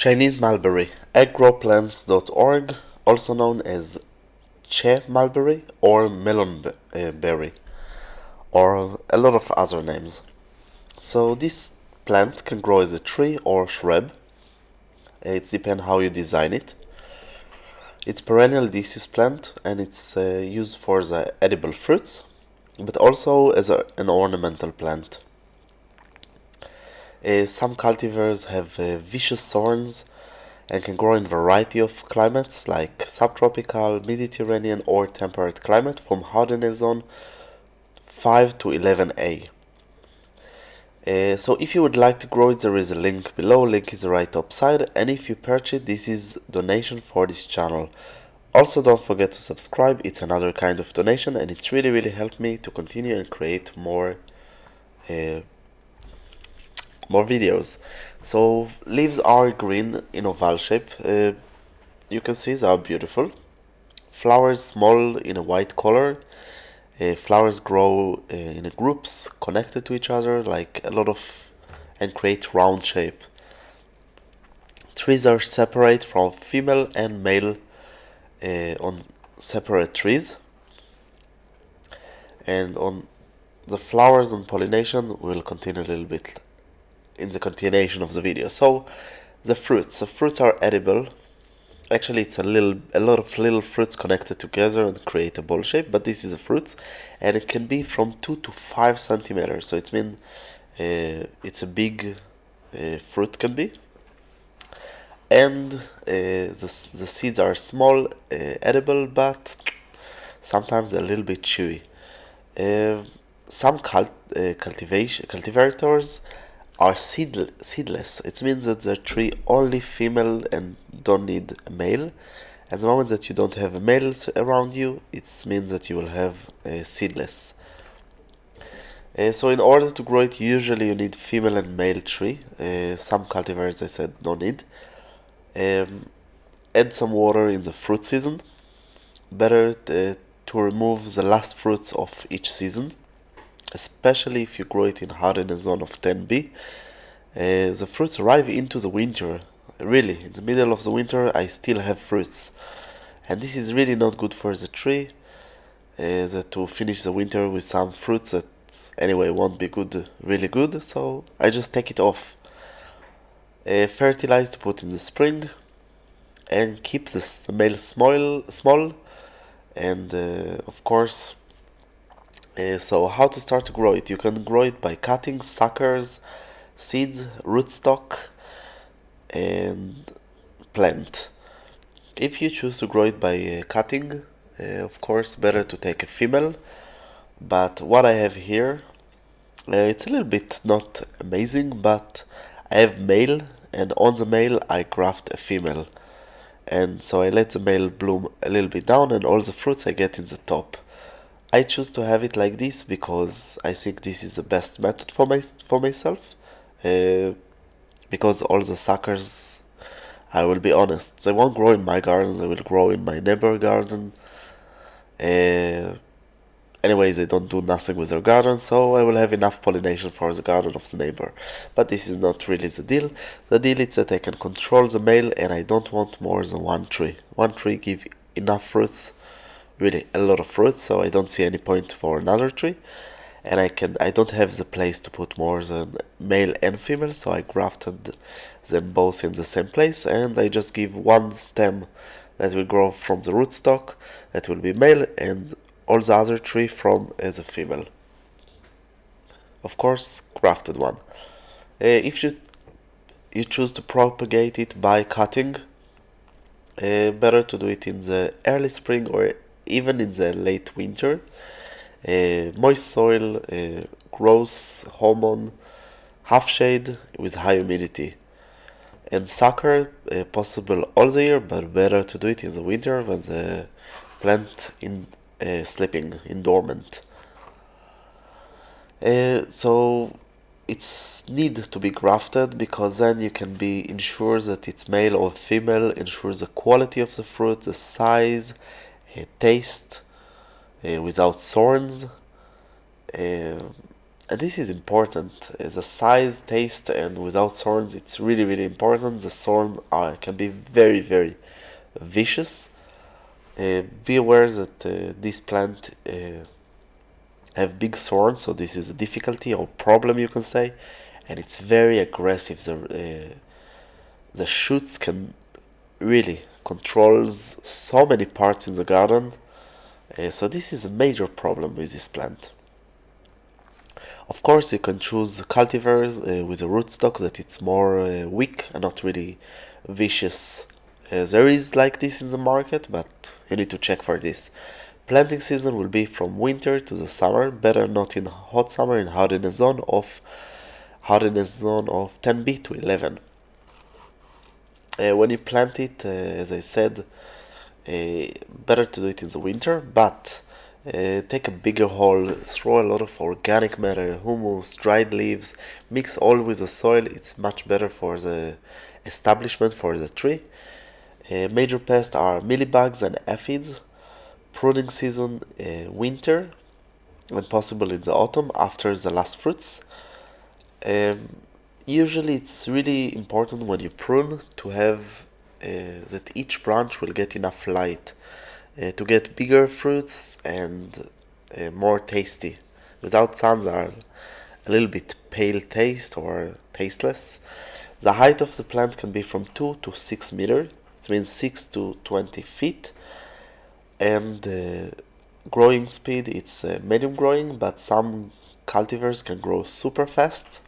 Chinese mulberry, agrowplants.org, also known as mulberry or melonberry, or a lot of other names. So this plant can grow as a tree or shrub. It depends how you design it. It's perennial deciduous plant and it's used for the edible fruits, but also as an ornamental plant. Some cultivars have vicious thorns and can grow in a variety of climates like subtropical, Mediterranean or temperate climate from hardiness zone 5 to 11A. So if you would like to grow it, there is a link below, link is the right top side, and if you purchase, this is donation for this channel. Also don't forget to subscribe, it's another kind of donation and it's really helped me to continue and create more videos. So leaves are green in oval shape. You can see they are beautiful. Flowers small in a white color. Flowers grow in groups connected to each other like a lot of and create round shape. Trees are separate from female and male on separate trees, and on the flowers and pollination we'll continue a little bit in the continuation of the video. So the fruits are edible. Actually it's a lot of little fruits connected together and create a ball shape, but this is the fruits and it can be from 2 to 5 centimeters, so it means it's a big fruit can be. And the seeds are small, edible, but sometimes a little bit chewy. Some cultivators are seedless. It means that the tree only female and don't need a male. At the moment that you don't have a male around you, it means that you will have seedless. So in order to grow it, usually you need female and male tree. Some cultivars, I said, don't need. Add some water in the fruit season. Better to remove the last fruits of each season, especially if you grow it in hardiness zone of 10B. The fruits arrive into the winter. Really, in the middle of the winter I still have fruits, and this is really not good for the tree. To finish the winter with some fruits that anyway won't be really good, so I just take it off. Fertilize to put in the spring and keep the male small and of course so how to start to grow it? You can grow it by cutting suckers, seeds, rootstock and plant. If you choose to grow it by cutting, of course better to take a female, but what I have here, it's a little bit not amazing, but I have male and on the male I graft a female, and so I let the male bloom a little bit down and all the fruits I get in the top. I choose to have it like this because I think this is the best method for myself, because all the suckers, I will be honest, they won't grow in my garden, they will grow in my neighbor garden. Anyway, they don't do nothing with their garden, so I will have enough pollination for the garden of the neighbor. But this is not really the deal. The deal is that I can control the male and I don't want more than one tree. One tree gives enough fruits, really a lot of fruits, so I don't see any point for another tree. And I don't have the place to put more than male and female, so I grafted them both in the same place, and I just give one stem that will grow from the rootstock, that will be male, and all the other tree from as a female. Of course, grafted one. If you choose to propagate it by cutting, better to do it in the early spring or even in the late winter. Moist soil, growth hormone, half shade with high humidity. And sucker, possible all the year, but better to do it in the winter when the plant in sleeping in dormant. So it's need to be grafted because then you can be ensure that it's male or female, ensure the quality of the fruit, the size, taste, without thorns, And this is important. The size, taste, and without thorns, it's really, really important. The thorn can be very, very vicious. Be aware that this plant have big thorns, so this is a difficulty or problem, you can say, and it's very aggressive. The shoots can really controls so many parts in the garden, so this is a major problem with this plant. Of course, you can choose cultivars with a rootstock that it's more weak and not really vicious. There is like this in the market, but you need to check for this. Planting season will be from winter to the summer, better not in hot summer in hardiness zone of 10B to 11. When you plant it, as I said, better to do it in the winter, but take a bigger hole, throw a lot of organic matter, humus, dried leaves, mix all with the soil. It's much better for the establishment for the tree. Major pests are mealybugs and aphids. Pruning season winter, when possible in the autumn after the last fruits. Usually it's really important when you prune to have that each branch will get enough light to get bigger fruits and more tasty. Without sun they are a little bit pale taste or tasteless. The height of the plant can be from 2 to 6 meters. It means 6 to 20 feet. And growing speed, it's medium growing, but some cultivars can grow super fast.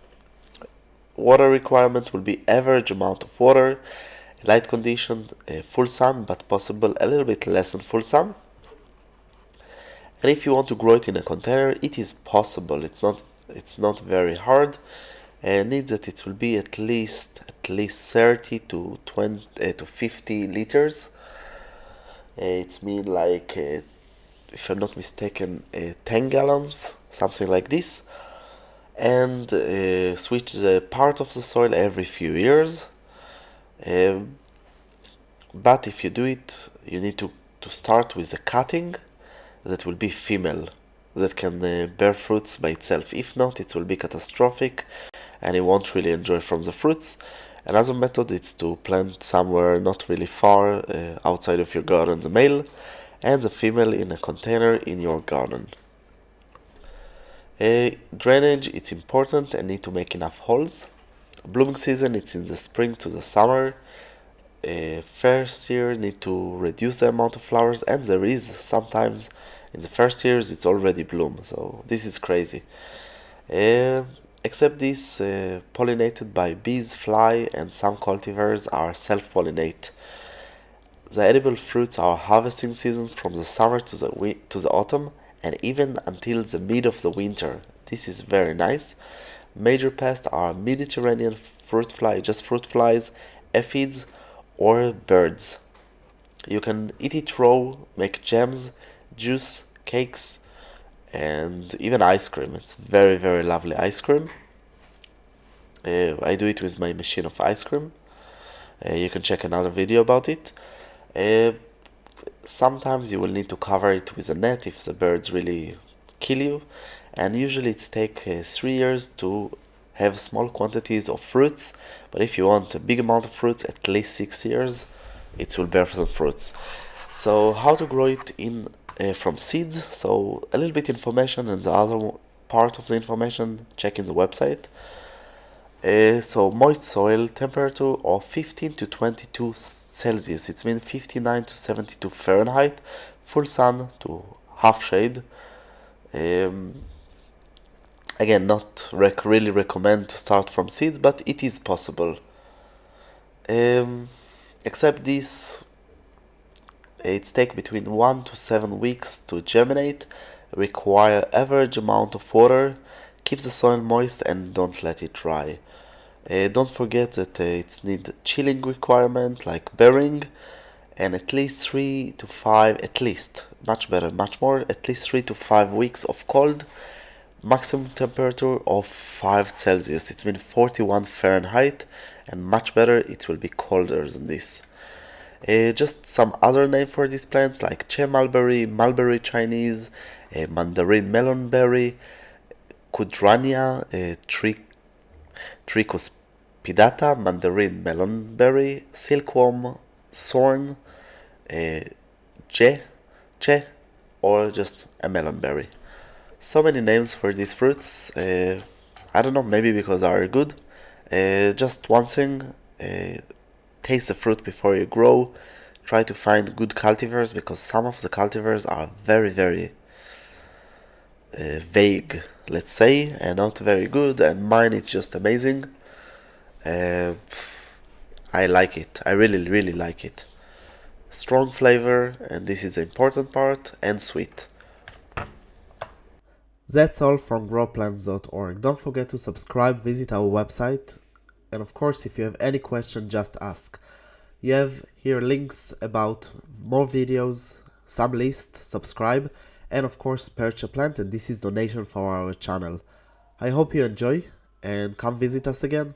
Water requirement will be average amount of water, light condition, full sun, but possible a little bit less than full sun. And if you want to grow it in a container, it is possible. It's not very hard. Needs that it will be at least 30 to 20 to 50 liters. It's mean like, if I'm not mistaken, 10 gallons, something like this. And switch the part of the soil every few years. But if you do it, you need to start with the cutting that will be female, that can bear fruits by itself. If not, it will be catastrophic and you won't really enjoy from the fruits. Another method is to plant somewhere not really far outside of your garden the male and the female in a container in your garden. Drainage, it's important and need to make enough holes. Blooming season, it's in the spring to the summer. First year need to reduce the amount of flowers, and there is sometimes in the first years it's already bloom, so this is crazy. Except this, pollinated by bees, fly, and some cultivars are self-pollinate. The edible fruits are harvesting season from the summer to the autumn, and even until the mid of the winter. This is very nice. Major pests are Mediterranean fruit fly, just fruit flies, aphids, or birds. You can eat it raw, make jams, juice, cakes, and even ice cream. It's very, very lovely ice cream. I do it with my machine of ice cream. You can check another video about it. Sometimes you will need to cover it with a net if the birds really kill you, and usually it takes 3 years to have small quantities of fruits, but if you want a big amount of fruits, at least 6 years it will bear some fruits. So how to grow it in from seeds? So a little bit information, and the other part of the information check in the website. So moist soil, temperature of 15 to 22 Celsius, it means 59 to 72 Fahrenheit, full sun to half shade. Again, not really recommend to start from seeds, but it is possible. Except this, it takes between 1 to 7 weeks to germinate, require average amount of water, keep the soil moist and don't let it dry. Don't forget that it needs chilling requirement like bearing, and at least 3 to 5, at least, much better, much more, at least 3 to 5 weeks of cold, maximum temperature of 5 Celsius, it means 41 Fahrenheit, and much better, it will be colder than this. Just some other name for these plants like mulberry, Mulberry Chinese, Mandarin melonberry, Cudrania, tricuspidata, Mandarin, Melonberry, Silkworm, thorn, che, or just a melonberry. So many names for these fruits. I don't know, maybe because they are good. Just one thing, taste the fruit before you grow. Try to find good cultivars because some of the cultivars are very, very vague, let's say, and not very good. And mine is just amazing. Uh, I like it. I really, really like it. Strong flavor, and this is the important part, and sweet. That's all from growplants.org. Don't forget to subscribe, visit our website, and of course, if you have any question, just ask. You have here links about more videos, some lists, subscribe, and of course, purchase a plant, and this is donation for our channel. I hope you enjoy, and come visit us again.